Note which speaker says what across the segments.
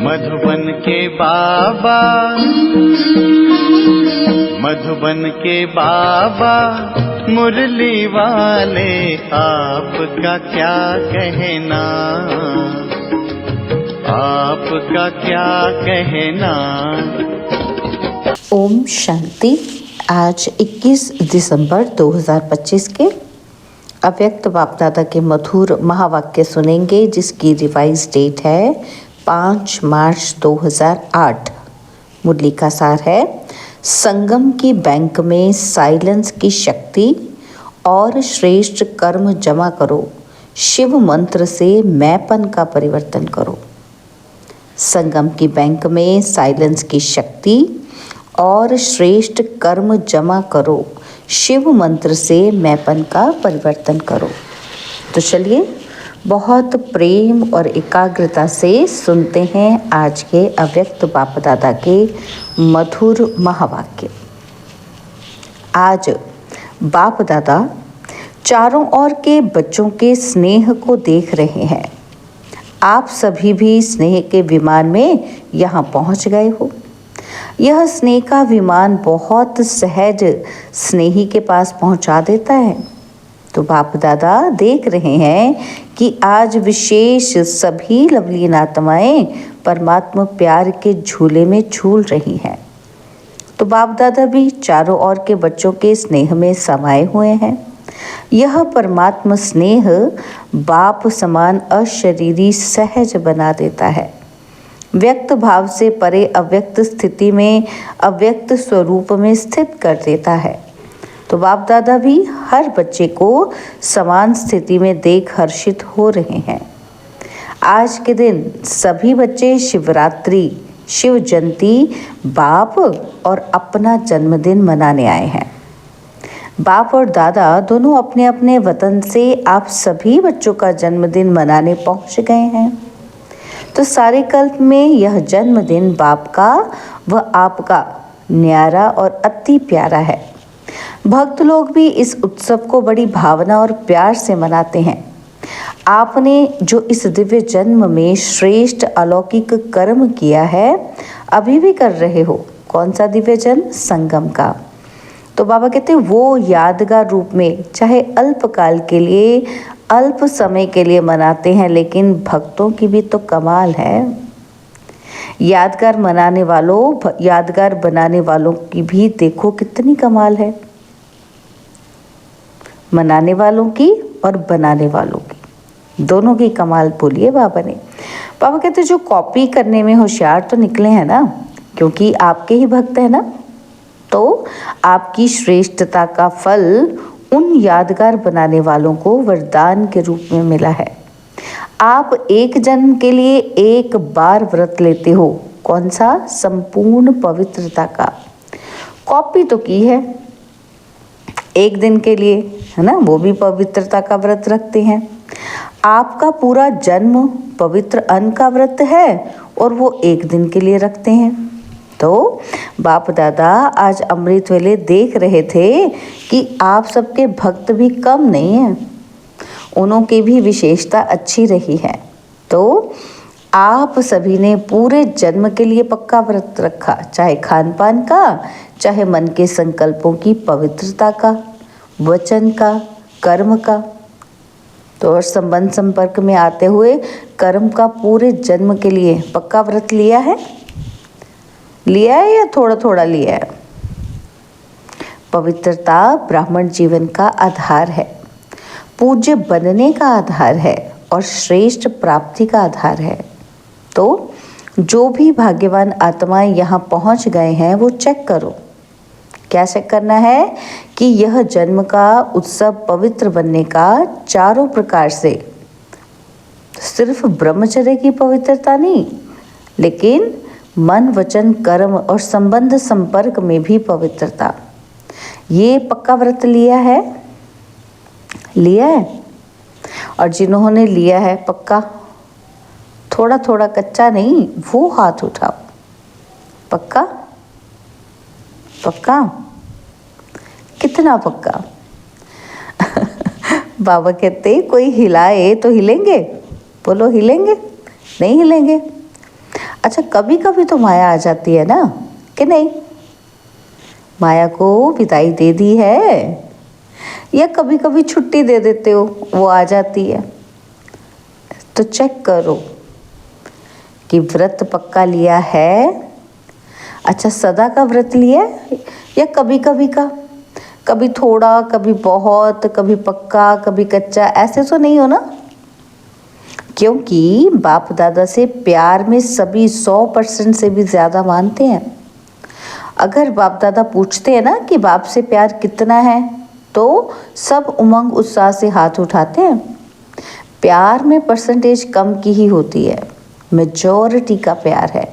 Speaker 1: मधुबन के बाबा, मधुबन के बाबा मुरली वाले, आपका क्या कहना, आपका क्या कहना।
Speaker 2: ओम शांति। आज 21 दिसंबर 2025 के अव्यक्त बाप दादा के मधुर महावाक्य सुनेंगे, जिसकी रिवाइज डेट है 5 मार्च 2008। मुरली का सार है, संगम की बैंक में साइलेंस की शक्ति और श्रेष्ठ कर्म जमा करो, शिव मंत्र से मैंपन का परिवर्तन करो। संगम की बैंक में साइलेंस की शक्ति और श्रेष्ठ कर्म जमा करो, शिव मंत्र से मैंपन का परिवर्तन करो। तो चलिए बहुत प्रेम और एकाग्रता से सुनते हैं आज के अव्यक्त बाप दादा के मधुर महावाक्य। आज बाप दादा चारों ओर के बच्चों के स्नेह को देख रहे हैं। आप सभी भी स्नेह के विमान में यहाँ पहुँच गए हो। यह स्नेह का विमान बहुत सहज स्नेही के पास पहुँचा देता है। तो बाप दादा देख रहे हैं कि आज विशेष सभी लवलीन आत्माएं परमात्मा प्यार के झूले में झूल रही हैं। तो बाप दादा भी चारों ओर के बच्चों के स्नेह में समाये हुए हैं। यह परमात्मा स्नेह बाप समान अशरीरी सहज बना देता है। व्यक्त भाव से परे अव्यक्त स्थिति में अव्यक्त स्वरूप में स्थित कर देता है। तो बाप दादा भी हर बच्चे को समान स्थिति में देख हर्षित हो रहे हैं। आज के दिन सभी बच्चे शिवरात्रि, शिव जयंती, बाप और अपना जन्मदिन मनाने आए हैं। बाप और दादा दोनों अपने अपने वतन से आप सभी बच्चों का जन्मदिन मनाने पहुंच गए हैं। तो सारे कल्प में यह जन्मदिन बाप का व आपका न्यारा और अति प्यारा है। भक्त लोग भी इस उत्सव को बड़ी भावना और प्यार से मनाते हैं। आपने जो इस दिव्य जन्म में श्रेष्ठ अलौकिक कर्म किया है, अभी भी कर रहे हो। कौन सा दिव्य जन्म? संगम का। तो बाबा कहते हैं वो यादगार रूप में, चाहे अल्पकाल के लिए, अल्प समय के लिए मनाते हैं, लेकिन भक्तों की भी तो कमाल है। यादगार बनाने वालों की भी देखो कितनी कमाल है। मनाने वालों की और बनाने वालों की, दोनों की कमाल बोलिए बाबा ने। बाबा कहते जो कॉपी करने में होशियार तो निकले हैं ना, क्योंकि आपके ही भक्त है ना। तो आपकी श्रेष्ठता का फल उन यादगार बनाने वालों को वरदान के रूप में मिला है। आप एक जन्म के लिए एक बार व्रत लेते हो। कौन सा? संपूर्ण पवित्रता का। कॉपी तो की है एक दिन के लिए, है ना, वो भी पवित्रता का व्रत रखते हैं। आपका पूरा जन्म पवित्र अन्न का व्रत है और वो एक दिन के लिए रखते हैं। तो बाप दादा आज अमृत वेले देख रहे थे कि आप सबके भक्त भी कम नहीं हैं, उनों की भी विशेषता अच्छी रही है। तो आप सभी ने पूरे जन्म के लिए पक्का व्रत रखा, चाहे खान पान का, चाहे मन के संकल्पों की पवित्रता का, वचन का, कर्म का। तो और संबंध संपर्क में आते हुए कर्म का पूरे जन्म के लिए पक्का व्रत लिया है या थोड़ा थोड़ा लिया है? पवित्रता ब्राह्मण जीवन का आधार है, पूज्य बनने का आधार है और श्रेष्ठ प्राप्ति का आधार है। तो जो भी भाग्यवान आत्माएं यहाँ पहुँच गए हैं वो चेक करो। क्या चेक करना है? कि यह जन्म का उत्सव पवित्र बनने का चारों प्रकार से, सिर्फ ब्रह्मचर्य की पवित्रता नहीं, लेकिन मन, वचन, कर्म और संबंध संपर्क में भी पवित्रता। ये पक्का व्रत लिया है? और जिन्होंने लिया है पक्का, थोड़ा थोड़ा कच्चा नहीं, वो हाथ उठाओ। पक्का? कितना पक्का? बाबा कहते कोई हिलाए तो हिलेंगे? बोलो हिलेंगे? नहीं हिलेंगे। अच्छा, कभी कभी तो माया आ जाती है ना, कि नहीं? माया को विदाई दे दी है, या कभी कभी छुट्टी दे देते हो, वो आ जाती है? तो चेक करो कि व्रत पक्का लिया है। अच्छा, सदा का व्रत लिया है या कभी कभी का? कभी थोड़ा, कभी बहुत, कभी पक्का, कभी कच्चा, ऐसे तो नहीं हो ना? क्योंकि बाप दादा से प्यार में सभी 100% से भी ज़्यादा मानते हैं। अगर बाप दादा पूछते हैं ना कि बाप से प्यार कितना है, तो सब उमंग उत्साह से हाथ उठाते हैं। प्यार में परसेंटेज कम की ही होती है, मेजॉरिटी का प्यार है।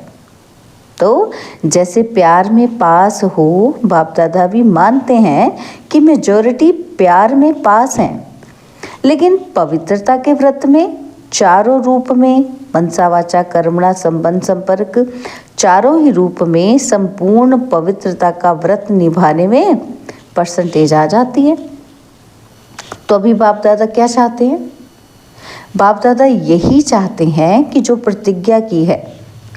Speaker 2: तो जैसे प्यार में पास हो, बाप दादा भी मानते हैं कि मेजॉरिटी प्यार में पास हैं। लेकिन पवित्रता के व्रत में चारों रूप में, मनसा वाचा कर्मणा संबंध संपर्क, चारों ही रूप में संपूर्ण पवित्रता का व्रत निभाने में परसेंटेज आ जाती है। तो अभी बाप दादा क्या चाहते हैं? बाप दादा यही चाहते हैं कि जो प्रतिज्ञा की है,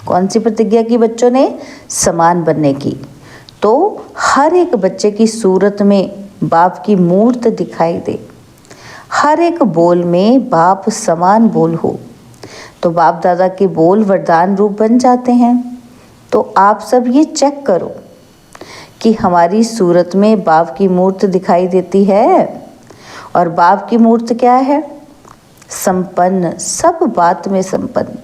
Speaker 2: कौन सी प्रतिज्ञा की बच्चों ने? समान बनने की। तो हर एक बच्चे की सूरत में बाप की मूर्त दिखाई दे, हर एक बोल में बाप समान बोल हो, तो बाप दादा के बोल वरदान रूप बन जाते हैं। तो आप सब ये चेक करो कि हमारी सूरत में बाप की मूर्त दिखाई देती है, और बाप की मूर्त क्या है? संपन्न, सब बात में संपन्न।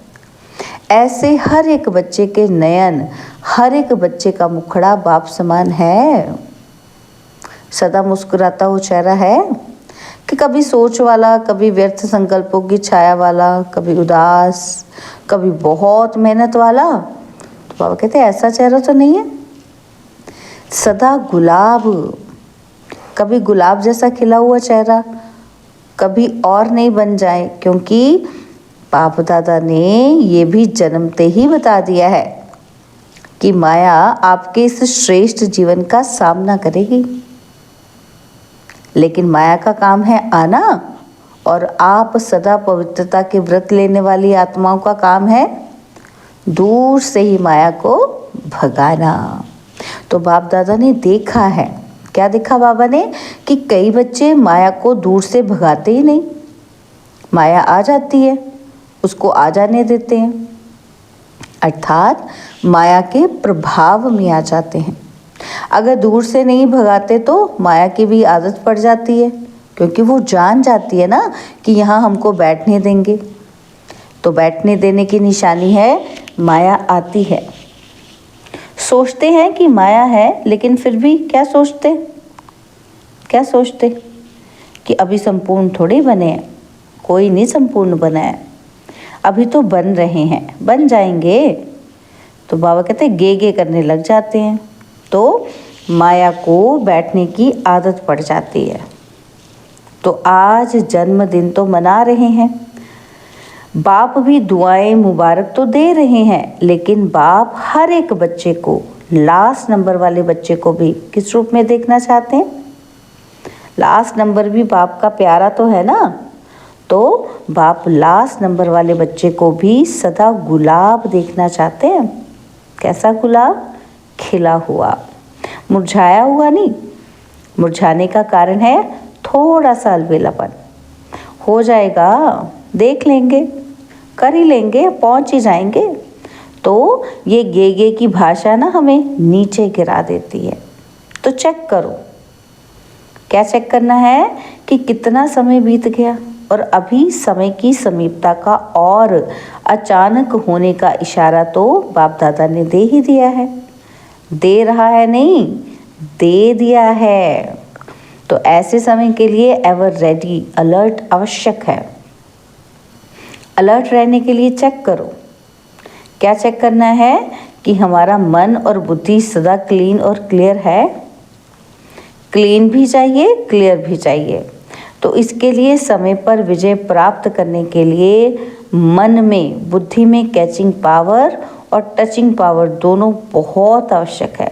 Speaker 2: ऐसे हर एक बच्चे के नयन, हर एक बच्चे का मुखड़ा बाप समान है। सदा मुस्कुराता हुआ चेहरा है कि कभी सोच वाला, कभी व्यर्थ संकल्पों की छाया वाला, कभी उदास, कभी बहुत मेहनत वाला? तो बाबा कहते हैं ऐसा चेहरा तो नहीं है। सदा गुलाब, कभी गुलाब जैसा खिला हुआ चेहरा कभी और नहीं बन जाए, क्योंकि बाप दादा ने ये भी जन्मते ही बता दिया है कि माया आपके इस श्रेष्ठ जीवन का सामना करेगी। लेकिन माया का काम है आना, और आप सदा पवित्रता के व्रत लेने वाली आत्माओं का काम है दूर से ही माया को भगाना। तो बाप दादा ने देखा है, क्या देखा बाबा ने? कि कई बच्चे माया को दूर से भगाते ही नहीं, माया आ जाती है, उसको आ जाने देते हैं, अर्थात माया के प्रभाव में आ जाते हैं। अगर दूर से नहीं भगाते तो माया की भी आदत पड़ जाती है, क्योंकि वो जान जाती है ना कि यहाँ हमको बैठने देंगे। तो बैठने देने की निशानी है माया आती है। सोचते हैं कि माया है, लेकिन फिर भी क्या सोचते कि अभी संपूर्ण थोड़ी बने हैं, कोई नहीं संपूर्ण बना है, अभी तो बन रहे हैं, बन जाएंगे। तो बाबा कहते हैं गे करने लग जाते हैं, तो माया को बैठने की आदत पड़ जाती है। तो आज जन्मदिन तो मना रहे हैं, बाप भी दुआएं मुबारक तो दे रहे हैं, लेकिन बाप हर एक बच्चे को, लास्ट नंबर वाले बच्चे को भी किस रूप में देखना चाहते हैं? लास्ट नंबर भी बाप का प्यारा तो है ना, तो बाप लास्ट नंबर वाले बच्चे को भी सदा गुलाब देखना चाहते हैं। कैसा गुलाब? खिला हुआ, मुरझाया हुआ नहीं। मुरझाने का कारण है थोड़ा सा अलबेलापन। हो जाएगा, देख लेंगे, कर ही लेंगे, पहुंच ही जाएंगे। तो ये गे की भाषा ना हमें नीचे गिरा देती है। तो चेक करो, क्या चेक करना है? कि कितना समय बीत गया, और अभी समय की समीपता का और अचानक होने का इशारा तो बाप दादा ने दे ही दिया है। दे रहा है नहीं, दे दिया है। तो ऐसे समय के लिए एवर रेडी, अलर्ट आवश्यक है। अलर्ट रहने के लिए चेक करो, क्या चेक करना है? कि हमारा मन और बुद्धि सदा क्लीन और क्लियर है। क्लीन भी चाहिए, क्लियर भी चाहिए। तो इसके लिए समय पर विजय प्राप्त करने के लिए मन में, बुद्धि में कैचिंग पावर और टचिंग पावर दोनों बहुत आवश्यक है।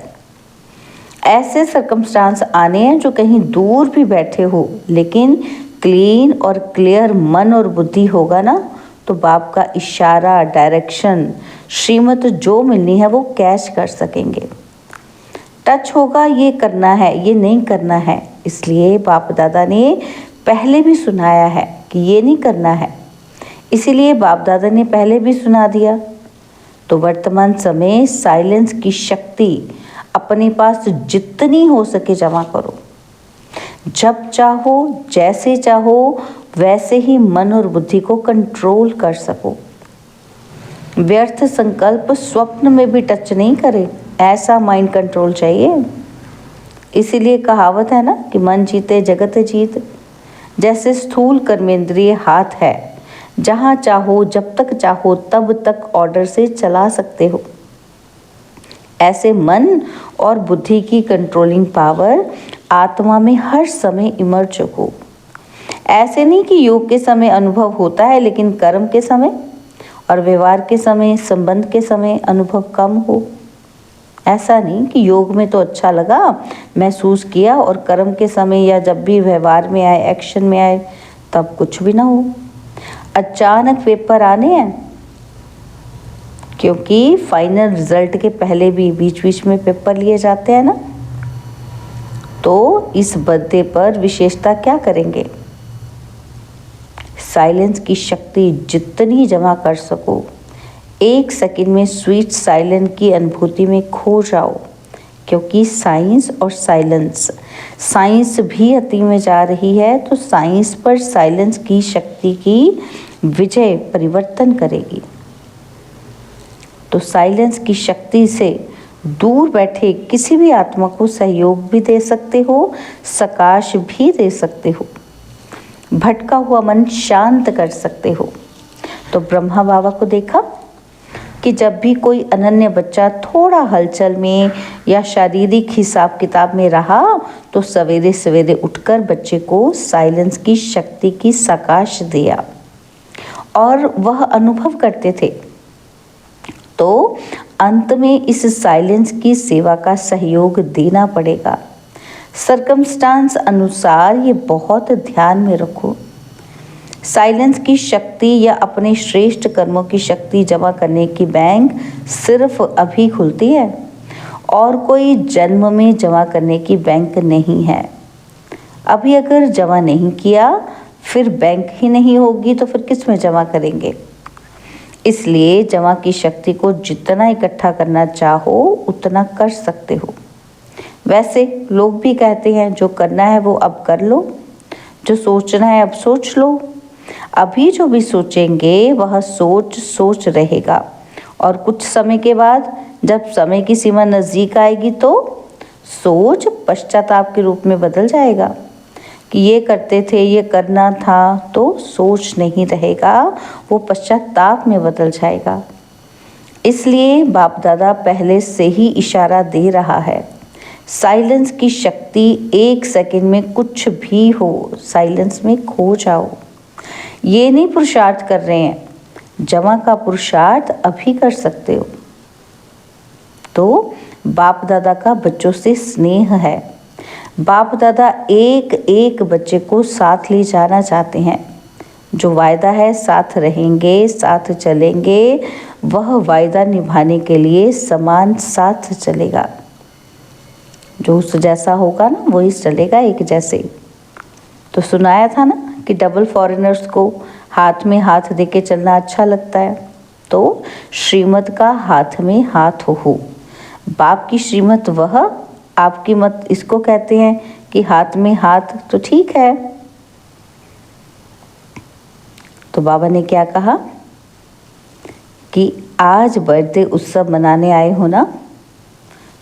Speaker 2: ऐसे सर्कमस्टांस आने हैं जो कहीं दूर भी बैठे हो, लेकिन क्लीन और क्लियर मन और बुद्धि होगा ना, तो बाप का इशारा, डायरेक्शन, श्रीमत जो मिलनी है वो कैच कर सकेंगे। टच होगा, ये करना है, ये नहीं करना है। इसलिए बाप दादा ने पहले भी सुनाया है कि ये नहीं करना है, इसीलिए बाप दादा ने पहले भी सुना दिया। तो वर्तमान समय साइलेंस की शक्ति अपने पास जितनी हो सके जमा करो। जब चाहो, जैसे चाहो, वैसे ही मन और बुद्धि को कंट्रोल कर सको। व्यर्थ संकल्प स्वप्न में भी टच नहीं करे, ऐसा माइंड कंट्रोल चाहिए। इसीलिए कहावत है ना कि मन जीते जगत जीत। जैसे स्थूल कर्मेंद्रिय हाथ है, जहाँ चाहो, जब तक चाहो, तब तक ऑर्डर से चला सकते हो। ऐसे मन और बुद्धि की कंट्रोलिंग पावर आत्मा में हर समय इमर्ज हो। ऐसे नहीं कि योग के समय अनुभव होता है लेकिन कर्म के समय और व्यवहार के समय, संबंध के समय अनुभव कम हो। ऐसा नहीं कि योग में तो अच्छा लगा, महसूस किया, और कर्म के समय या जब भी व्यवहार में आए, एक्शन में आए, तब कुछ भी ना हो। अचानक पेपर आने हैं, क्योंकि फाइनल रिजल्ट के पहले भी बीच बीच में पेपर लिए जाते हैं ना। तो इस बर्थडे पर विशेषता क्या करेंगे? साइलेंस की शक्ति जितनी जमा कर सको, 1 सेकंड में स्वीट साइलेंस की अनुभूति में खो जाओ। क्योंकि साइंस और साइलेंस, साइंस भी अति में जा रही है, तो साइंस पर साइलेंस की शक्ति की विजय परिवर्तन करेगी। तो साइलेंस की शक्ति से दूर बैठे किसी भी आत्मा को सहयोग भी दे सकते हो, सकाश भी दे सकते हो, भटका हुआ मन शांत कर सकते हो। तो ब्रह्मा बाबा को देखा कि जब भी कोई अनन्य बच्चा थोड़ा हलचल में या शारीरिक हिसाब किताब में रहा, तो सवेरे सवेरे उठकर बच्चे को साइलेंस की शक्ति की सकाश दिया और वह अनुभव करते थे। तो अंत में इस साइलेंस की सेवा का सहयोग देना पड़ेगा। सर्कमस्टांस अनुसार ये बहुत ध्यान में रखो। साइलेंस की शक्ति या अपने श्रेष्ठ कर्मों की शक्ति जमा करने की बैंक सिर्फ अभी खुलती है और कोई जन्म में जमा करने की बैंक नहीं है। अभी अगर जमा नहीं किया, फिर बैंक ही नहीं होगी, तो फिर किस में जमा करेंगे? इसलिए जमा की शक्ति को जितना इकट्ठा करना चाहो उतना कर सकते हो। वैसे लोग भी कहते हैं जो करना है वो अब कर लो, जो सोचना है अब सोच लो। अभी जो भी सोचेंगे वह सोच रहेगा, और कुछ समय के बाद जब समय की सीमा नज़दीक आएगी तो सोच पश्चाताप के रूप में बदल जाएगा कि ये करते थे, ये करना था, तो सोच नहीं रहेगा, वो पश्चाताप में बदल जाएगा। इसलिए बाप दादा पहले से ही इशारा दे रहा है। साइलेंस की शक्ति 1 सेकंड में कुछ भी हो, साइलेंस में खो जाओ। ये नहीं पुरुषार्थ कर रहे हैं, जमा का पुरुषार्थ अभी कर सकते हो। तो बाप दादा का बच्चों से स्नेह है। बाप दादा एक एक बच्चे को साथ ले जाना चाहते हैं। जो वायदा है साथ रहेंगे, साथ चलेंगे, वह वायदा निभाने के लिए समान साथ चलेगा। जो उस जैसा होगा ना वही चलेगा, एक जैसे। तो सुनाया था ना कि डबल फॉरेनर्स को हाथ में हाथ देके चलना अच्छा लगता है। तो श्रीमत का हाथ में हाथ हो। बाप की श्रीमत वह, आपकी मत इसको कहते हैं कि हाथ में हाथ, तो ठीक है। तो बाबा ने क्या कहा कि आज बर्थडे उत्सव मनाने आए हो ना,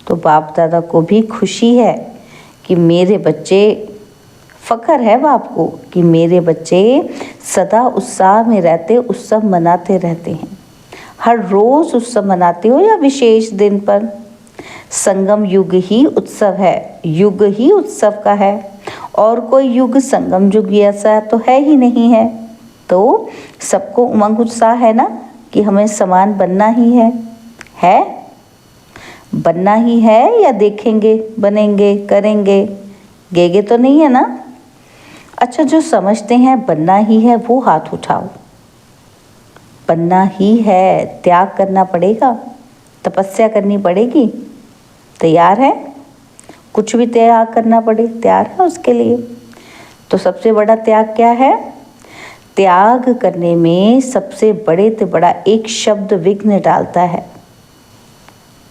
Speaker 2: तो बाप दादा को भी खुशी है कि मेरे बच्चे, फ़ख्र है बाप को कि मेरे बच्चे सदा उत्साह में रहते, उत्सव मनाते रहते हैं। हर रोज़ उत्सव मनाते हो या विशेष दिन पर। संगम युग ही उत्सव है, युग ही उत्सव का है, और कोई युग संगम युग ऐसा तो है ही नहीं है। तो सबको उमंग उत्साह है ना कि हमें समान बनना ही है बनना ही है, या देखेंगे, बनेंगे, करेंगे, गेगे तो नहीं है ना। अच्छा, जो समझते हैं बनना ही है वो हाथ उठाओ। बनना ही है, त्याग करना पड़ेगा, तपस्या करनी पड़ेगी। तैयार है? कुछ भी त्याग करना पड़े तैयार है उसके लिए? तो सबसे बड़ा त्याग क्या है? त्याग करने में सबसे बड़े से बड़ा एक शब्द विघ्न डालता है।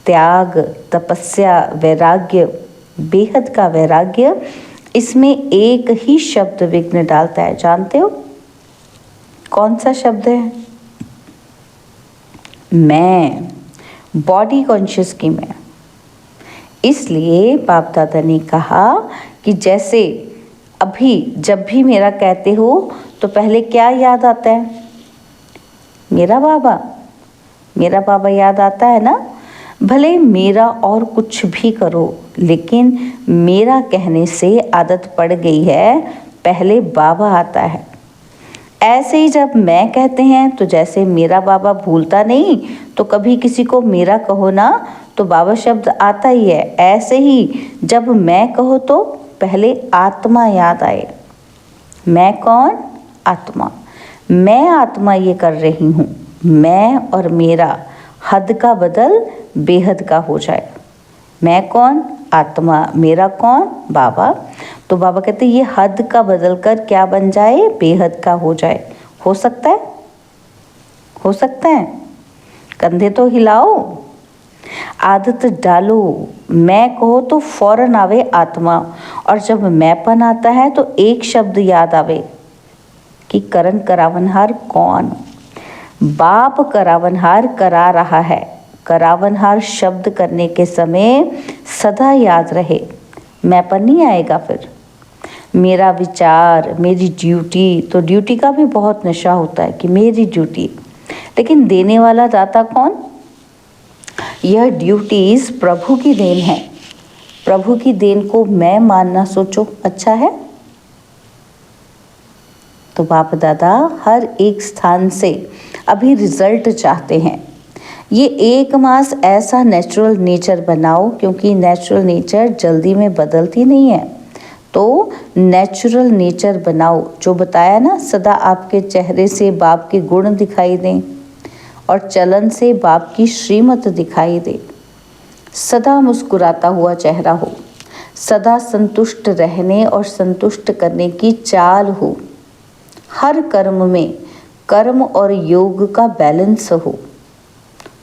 Speaker 2: त्याग, तपस्या, वैराग्य, बेहद का वैराग्य, इसमें एक ही शब्द विघ्न डालता है। जानते हो कौन सा शब्द है? मैं, बॉडी कॉन्शियस की मैं। इसलिए बाप दादा ने कहा कि जैसे अभी जब भी मेरा कहते हो तो पहले क्या याद आता है? मेरा बाबा, मेरा बाबा याद आता है ना। भले मेरा और कुछ भी करो, लेकिन मेरा कहने से आदत पड़ गई है, पहले बाबा आता है। ऐसे ही जब मैं कहते हैं तो जैसे मेरा बाबा भूलता नहीं, तो कभी किसी को मेरा कहो ना तो बाबा शब्द आता ही है। ऐसे ही जब मैं कहो तो पहले आत्मा याद आए। मैं कौन? आत्मा। मैं आत्मा ये कर रही हूँ। मैं और मेरा हद का बदल बेहद का हो जाए। मैं कौन? आत्मा। मेरा कौन? बाबा। तो बाबा कहते ये हद का बदल कर क्या बन जाए? बेहद का हो जाए। हो सकता है? हो सकता है? कंधे तो हिलाओ, आदत डालो। मैं कहो तो फौरन आवे आत्मा, और जब मैंपन आता है तो एक शब्द याद आवे कि करण करावनहार कौन? बाप करावनहार करा रहा है। करावनहार शब्द करने के समय सदा याद रहे, मैंपन नहीं आएगा। फिर मेरा विचार, मेरी ड्यूटी, तो ड्यूटी का भी बहुत नशा होता है कि मेरी ड्यूटी, लेकिन देने वाला दाता कौन? यह ड्यूटीज प्रभु की देन है। प्रभु की देन को मैं मानना सोचो अच्छा है? तो बाप दादा हर एक स्थान से अभी रिजल्ट चाहते हैं। ये 1 मास ऐसा नेचुरल नेचर बनाओ, क्योंकि नेचुरल नेचर जल्दी में बदलती नहीं है। तो नेचुरल नेचर बनाओ, जो बताया ना, सदा आपके चेहरे से बाप के गुण दिखाई दें और चलन से बाप की श्रीमत दिखाई दे। सदा मुस्कुराता हुआ चेहरा हो, सदा संतुष्ट रहने और संतुष्ट करने की चाल हो। हर कर्म में कर्म और योग का बैलेंस हो।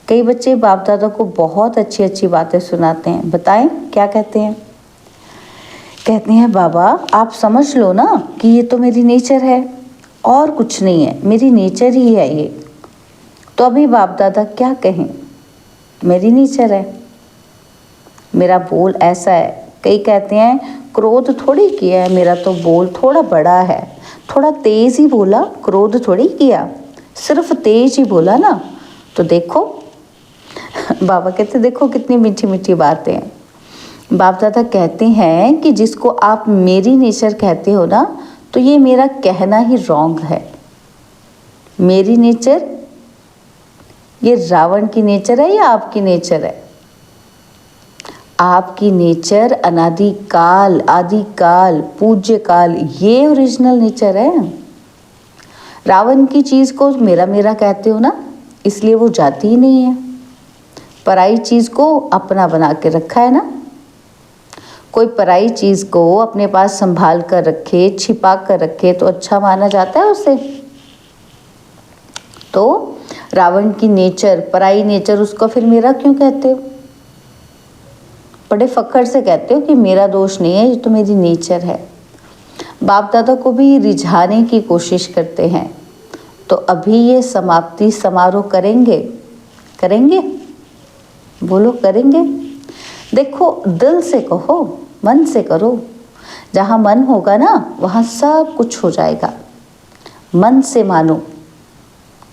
Speaker 2: कई बच्चे बाप दादा को बहुत अच्छी अच्छी बातें सुनाते हैं। बताएं क्या कहते हैं? कहते हैं बाबा आप समझ लो ना कि ये तो मेरी नेचर है और कुछ नहीं है, मेरी नेचर ही है ये। तो अभी बाप दादा क्या कहें? मेरी नेचर है, मेरा बोल ऐसा है। कई कहते हैं क्रोध थोड़ी किया है, मेरा तो बोल थोड़ा बड़ा है, थोड़ा तेज ही बोला, क्रोध थोड़ी किया, सिर्फ तेज ही बोला ना। तो देखो बाबा कहते देखो कितनी मीठी मीठी बातें हैं। बाप दादा कहते हैं कि जिसको आप मेरी नेचर कहते हो ना, तो ये मेरा कहना ही रॉन्ग है। मेरी नेचर ये रावण की नेचर है या आपकी नेचर है? आपकी नेचर अनादिकाल, आदिकाल, पूज्य काल, ये ओरिजिनल नेचर है। रावण की चीज को मेरा मेरा कहते हो ना, इसलिए वो जाती ही नहीं है। पराई चीज को अपना बना के रखा है ना। कोई पराई चीज को अपने पास संभाल कर रखे, छिपा कर रखे, तो अच्छा माना जाता है उसे। तो रावण की नेचर, पराई नेचर, उसको फिर मेरा क्यों कहते हो? बड़े फखर से कहते हो कि मेरा दोष नहीं है, ये तो मेरी नेचर है। बाप दादा को भी रिझाने की कोशिश करते हैं। तो अभी ये समाप्ति समारोह करेंगे? करेंगे? बोलो करेंगे? देखो दिल से कहो, मन से करो। जहाँ मन होगा ना वहाँ सब कुछ हो जाएगा। मन से मानो।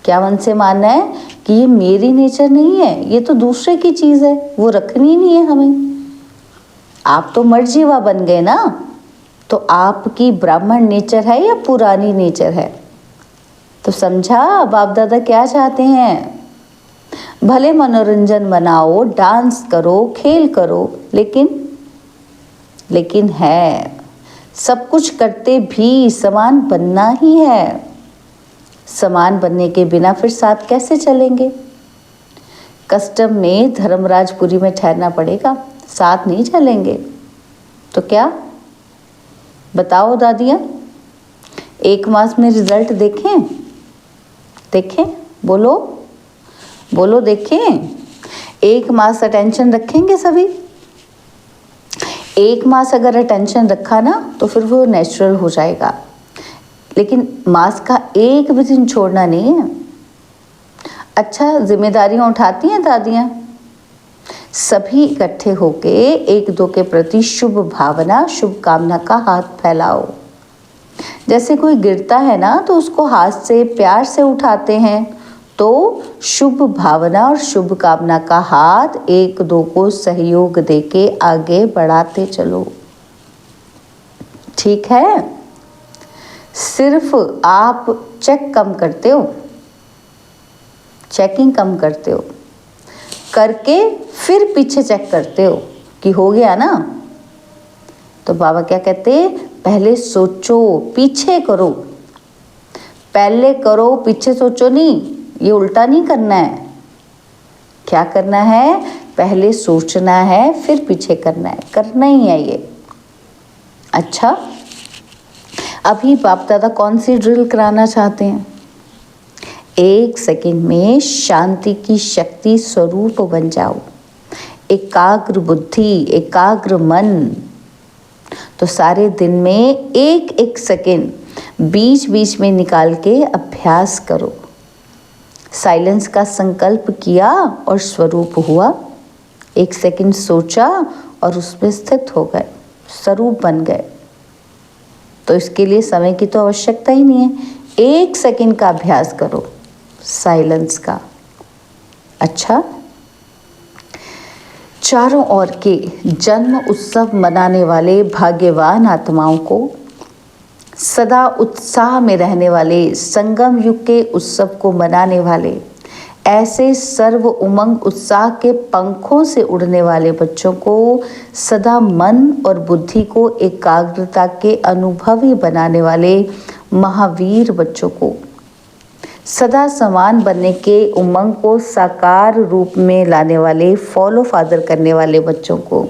Speaker 2: क्या मन से मानना है? कि ये मेरी नेचर नहीं है, ये तो दूसरे की चीज़ है, वो रखनी नहीं है हमें। आप तो मर्जीवा बन गए ना, तो आपकी ब्राह्मण नेचर है या पुरानी नेचर है? तो समझा बाप दादा क्या चाहते हैं? भले मनोरंजन मनाओ, डांस करो, खेल करो, लेकिन है सब कुछ करते भी समान बनना ही है। समान बनने के बिना फिर साथ कैसे चलेंगे? कस्टम में धर्मराजपुरी में ठहरना पड़ेगा, साथ नहीं चलेंगे तो क्या? बताओ दादियाँ, 1 मास में रिजल्ट देखें? देखें? बोलो बोलो, देखें? 1 मास अटेंशन रखेंगे सभी? 1 मास अगर अटेंशन रखा ना तो फिर वो नेचुरल हो जाएगा, लेकिन मास का एक भी दिन छोड़ना नहीं है। अच्छा, जिम्मेदारियां उठाती हैं दादियाँ? सभी इकट्ठे होके एक दो के प्रति शुभ भावना, शुभ कामना का हाथ फैलाओ। जैसे कोई गिरता है ना तो उसको हाथ से प्यार से उठाते हैं, तो शुभ भावना और शुभ कामना का हाथ एक दो को सहयोग देके आगे बढ़ाते चलो। ठीक है? सिर्फ आप चेक कम करते हो, चेकिंग कम करते हो, करके फिर पीछे चेक करते हो कि हो गया ना। तो बाबा क्या कहते हैं? पहले सोचो, पीछे करो। पहले करो, पीछे सोचो नहीं, ये उल्टा नहीं करना है। क्या करना है? पहले सोचना है, फिर पीछे करना है, करना ही है ये। अच्छा, अभी बाप दादा कौन सी ड्रिल कराना चाहते हैं? 1 सेकंड में शांति की शक्ति स्वरूप बन जाओ, एकाग्र बुद्धि, एकाग्र मन। तो सारे दिन में 1-1 सेकंड बीच बीच में निकाल के अभ्यास करो। साइलेंस का संकल्प किया और स्वरूप हुआ। 1 सेकंड सोचा और उसमें स्थित हो गए, स्वरूप बन गए। तो इसके लिए समय की तो आवश्यकता ही नहीं है, 1 सेकंड का अभ्यास करो साइलेंस का। अच्छा, चारों ओर के जन्म उत्सव मनाने वाले भाग्यवान आत्माओं को, सदा उत्साह में रहने वाले, संगम युग के उत्सव को मनाने वाले, ऐसे सर्व उमंग उत्साह के पंखों से उड़ने वाले बच्चों को, सदा मन और बुद्धि को एकाग्रता के अनुभवी बनाने वाले महावीर बच्चों को, सदा समान बनने के उमंग को साकार रूप में लाने वाले, फॉलो फादर करने वाले बच्चों को,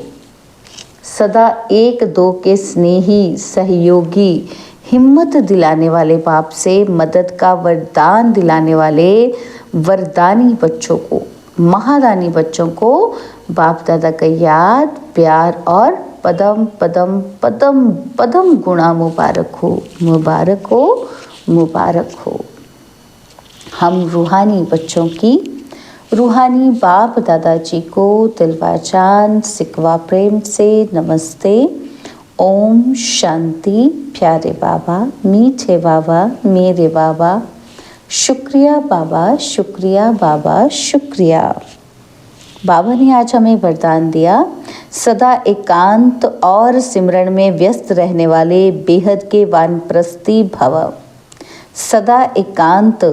Speaker 2: सदा 1-2 के स्नेही, सहयोगी, हिम्मत दिलाने वाले, बाप से मदद का वरदान दिलाने वाले वरदानी बच्चों को, महादानी बच्चों को बाप दादा का याद, प्यार और पदम पदम पदम पदम गुणा मुबारक हो, मुबारक हो, मुबारक हो। हम रूहानी बच्चों की, रूहानी बाप दादाजी को दिलवा चांद सिकवा प्रेम से नमस्ते। ओम शांति। प्यारे बाबा, मीठे बाबा, मेरे बाबा, शुक्रिया बाबा, शुक्रिया बाबा, शुक्रिया। बाबा ने आज हमें वरदान दिया, सदा एकांत और सिमरन में व्यस्त रहने वाले बेहद के वानप्रस्थी भव। सदा एकांत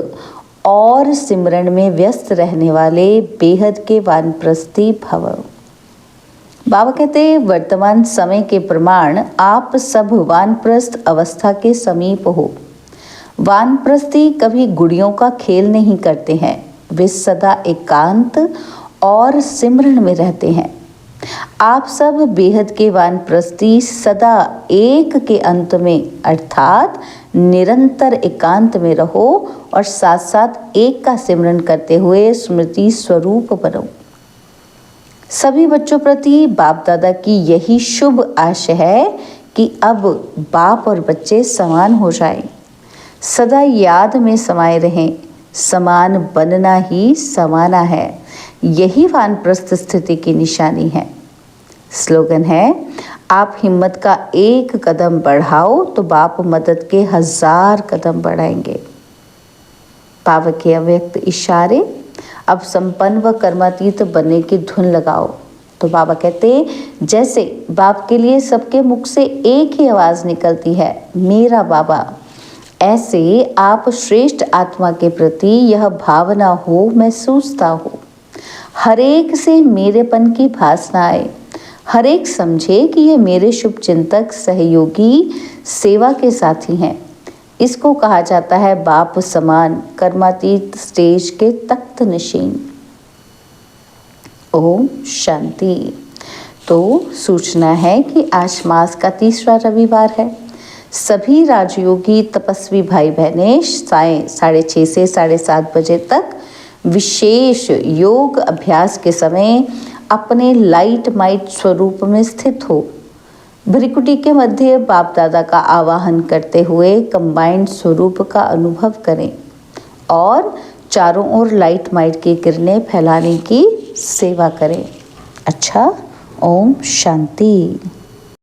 Speaker 2: और सिमरन में व्यस्त रहने वाले बेहद के वानप्रस्थी भव। बाबा कहते हैं, वर्तमान समय के प्रमाण आप सब वानप्रस्थ अवस्था के समीप हो। वानप्रस्थी कभी गुड़ियों का खेल नहीं करते हैं, वे सदा एकांत और सिमरन में रहते हैं। आप सब बेहद के वानप्रस्थी सदा एक के अंत में अर्थात निरंतर एकांत में रहो और साथ साथ एक का सिमरन करते हुए स्मृति स्वरूप बनो। सभी बच्चों प्रति बाप दादा की यही शुभ आशा है कि अब बाप और बच्चे समान हो जाएं, सदा याद में समाये रहें। समान बनना ही समाना है, यही वानप्रस्थ स्थिति की निशानी है। स्लोगन है, आप हिम्मत का 1 कदम बढ़ाओ तो बाप मदद के 1000 कदम बढ़ाएंगे। बाबा के अव्यक्त इशारे, अब संपन्न व कर्मातीत बनने की धुन लगाओ। तो बाबा कहते हैं, जैसे बाप के लिए सबके मुख से एक ही आवाज़ निकलती है, मेरा बाबा, ऐसे आप श्रेष्ठ आत्मा के प्रति यह भावना हो, महसूसता हो। हर एक से मेरेपन की भासना आए, हर एक समझे कि ये मेरे शुभ चिंतक, सहयोगी, सेवा के साथी हैं। इसको कहा जाता है बाप समान कर्मातीत स्टेज के तख्त नशीन। ओम शांति। तो सूचना है कि आज मास का 3रा रविवार है। सभी राजयोगी तपस्वी भाई बहनें सायं 6:30 से 7:30 बजे तक विशेष योग अभ्यास के समय अपने लाइट माइट स्वरूप में स्थित हो भ्रिकुटी के मध्य बाप दादा का आवाहन करते हुए कंबाइंड स्वरूप का अनुभव करें और चारों ओर लाइट माइट की किरणें फैलाने की सेवा करें। अच्छा, ओम शांति।